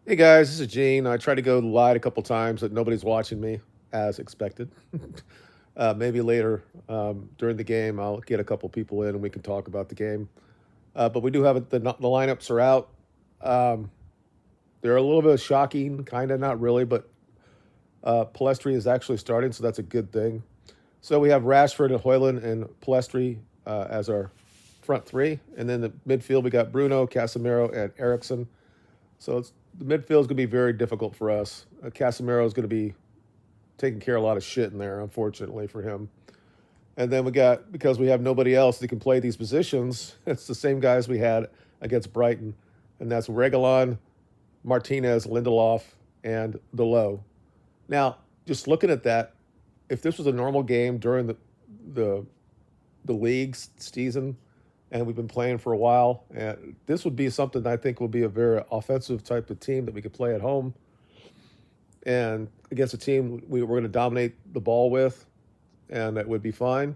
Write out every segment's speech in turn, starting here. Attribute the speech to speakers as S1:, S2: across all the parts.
S1: Hey guys, this is Gene. I tried to go live a couple times, but nobody's watching me, as expected. Maybe later during the game, I'll get a couple people in and we can talk about the game. But we do have the lineups are out. Um, they're a little bit shocking, kind of not really, but Palestri is actually starting, so that's a good thing. So we have Rashford and Hoyland and Palestri as our front three, and then the midfield we got Bruno, Casemiro, and Ericsson. So the midfield is going to be very difficult for us. Casemiro is going to be taking care of a lot of shit in there, unfortunately for him. And then we got, because we have nobody else that can play these positions, it's the same guys we had against Brighton. And that's Regalon, Martinez, Lindelof, and Delo. Now, just looking at that, if this was a normal game during the the league's season, and we've been playing for a while, and this would be something I think will be a very offensive type of team that we could play at home and against a team we're going to dominate the ball with, and that would be fine.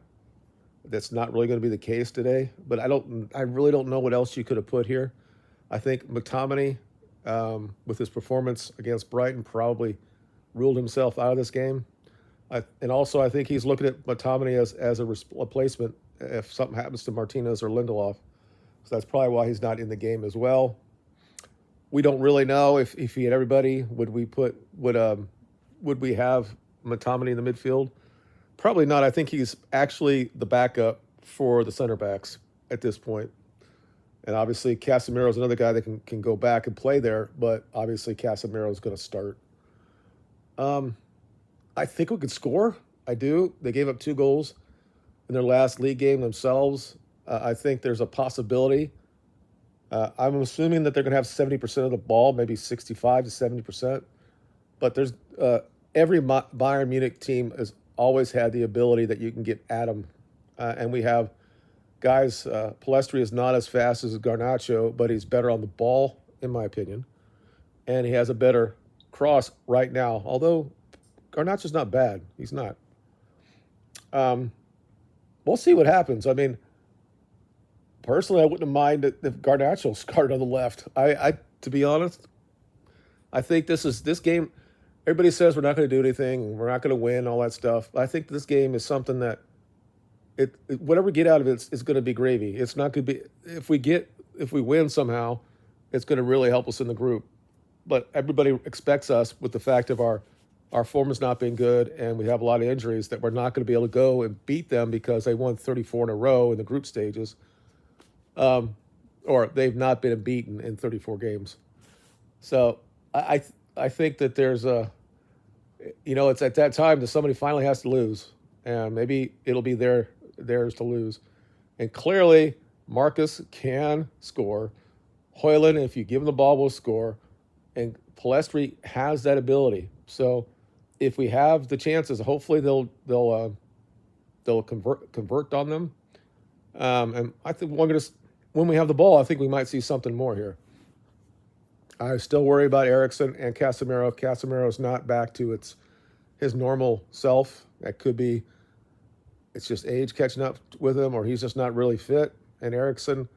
S1: That's not really going to be the case today, but I really don't know what else you could have put here. I think McTominay, with his performance against Brighton, probably ruled himself out of this game. And also, I think he's looking at McTominay as a replacement if something happens to Martinez or Lindelof. So that's probably why he's not in the game as well. We don't really know if he had everybody. Would we have McTominay in the midfield? Probably not. I think he's actually the backup for the center backs at this point. And obviously, Casemiro is another guy that can go back and play there, but obviously, Casemiro is going to start. Um, I think we could score. I do. They gave up 2 goals in their last league game themselves. I think there's a possibility. I'm assuming that they're going to have 70% of the ball, maybe 65 to 70%. But there's every Bayern Munich team has always had the ability that you can get at them. And we have guys, Palestri is not as fast as Garnacho, but he's better on the ball, in my opinion. And he has a better cross right now, although Garnacho's not bad. He's not. Um, we'll see what happens. I mean, personally, I wouldn't mind if Garnacho started on the left. To be honest, I think this game. Everybody says we're not going to do anything, we're not going to win, all that stuff. I think this game is something that whatever we get out of it is going to be gravy. It's not going to be if we win somehow, it's going to really help us in the group. But everybody expects us with the fact of our form has not been good and we have a lot of injuries that we're not going to be able to go and beat them because they won 34 in a row in the group stages, or they've not been beaten in 34 games. So I I think that there's it's at that time that somebody finally has to lose, and maybe it'll be theirs to lose. And clearly, Marcus can score. Hoyland, if you give him the ball, will score. And Palestri has that ability. So if we have the chances, hopefully they'll convert on them. And I think when we have the ball, I think we might see something more here. I still worry about Ericsson and Casemiro. If Casemiro is not back to his normal self, that could be it's just age catching up with him, or he's just not really fit. And Ericsson,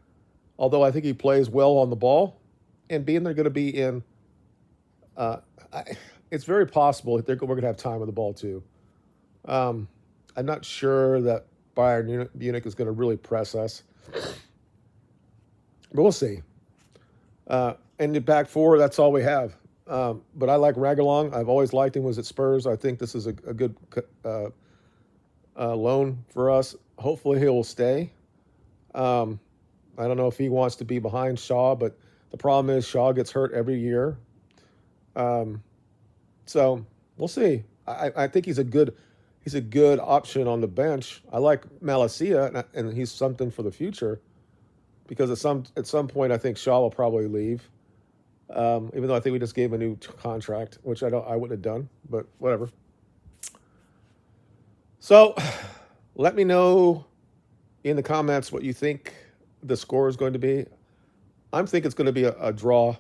S1: although I think he plays well on the ball, and being they're going to be in, uh, it's very possible that we're going to have time with the ball too. Um, I'm not sure that Bayern Munich is going to really press us, but we'll see. And the back four, that's all we have. But I like Ragalong. I've always liked him. Was at Spurs. I think this is a good loan for us. Hopefully, he will stay. Um, I don't know if he wants to be behind Shaw, but the problem is Shaw gets hurt every year. Um, so we'll see. I think he's a good option on the bench. I like Malacia, and he's something for the future because at some point I think Shaw will probably leave. Even though I think we just gave him a new contract, which I wouldn't have done, but whatever. So let me know in the comments what you think the score is going to be. I'm thinking it's going to be a draw,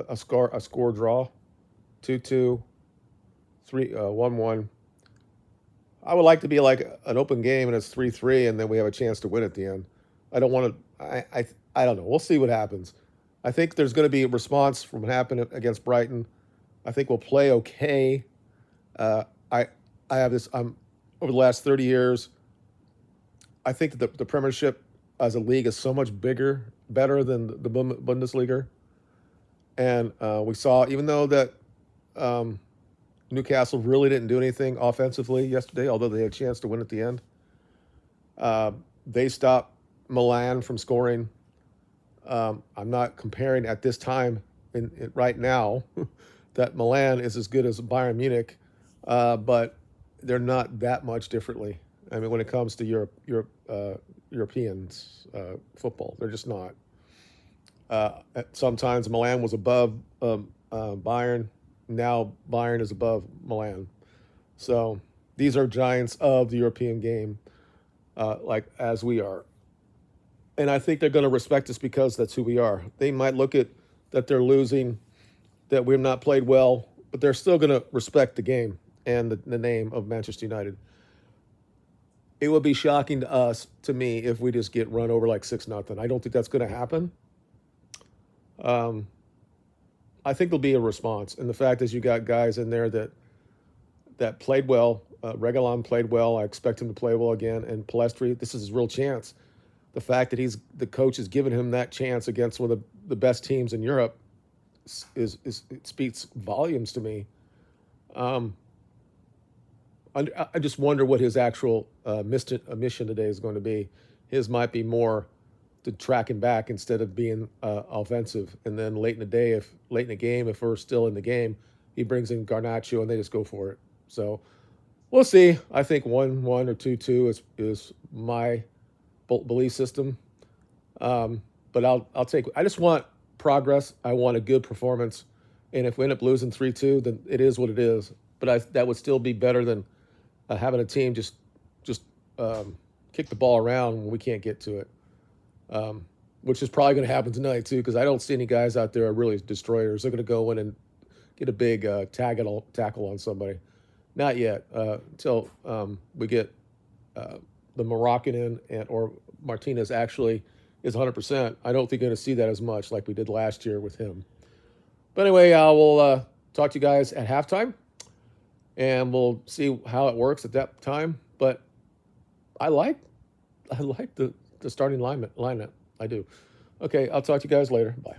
S1: a score draw, 2-2, 1-1. I would like to be like an open game and it's 3-3, and then we have a chance to win at the end. I don't want to. I don't know. We'll see what happens. I think there's going to be a response from what happened against Brighton. I think we'll play okay. Uh, I I have this. Over the last 30 years, I think that the Premiership as a league is so much bigger, better than the Bundesliga. And we saw, even though that um, Newcastle really didn't do anything offensively yesterday, although they had a chance to win at the end. Uh, they stopped Milan from scoring. I'm not comparing at this time right now that Milan is as good as Bayern Munich, but they're not that much differently. I mean, when it comes to Europeans football, they're just not. Sometimes Milan was above Bayern. Now Bayern is above Milan. So these are giants of the European game, like as we are. And I think they're going to respect us because that's who we are. They might look at that they're losing, that we've not played well, but they're still going to respect the game and the name of Manchester United. It would be shocking to me, if we just get run over like 6-0. I don't think that's going to happen. Um, I think there'll be a response, and the fact is, you got guys in there that played well. Reguilon played well. I expect him to play well again. And Palestri, this is his real chance. The fact that the coach has given him that chance against one of the best teams in Europe is it speaks volumes to me. Um, I just wonder what his actual mission today is going to be. His might be more to track him back instead of being offensive. And then late in the game, if we're still in the game, he brings in Garnacho and they just go for it. So we'll see. I think 1-1 or 2-2 is my belief system. But I'll take. I just want progress. I want a good performance. And if we end up losing 3-2, then it is what it is. But that would still be better than having a team just kick the ball around when we can't get to it. Which is probably going to happen tonight too, because I don't see any guys out there are really destroyers. They're going to go in and get a big tackle on somebody. Not yet, until we get the Moroccan in, or Martinez actually is 100%. I don't think you're going to see that as much like we did last year with him. But anyway, I will talk to you guys at halftime, and we'll see how it works at that time. But I like the starting lineup. I do. Okay, I'll talk to you guys later. Bye.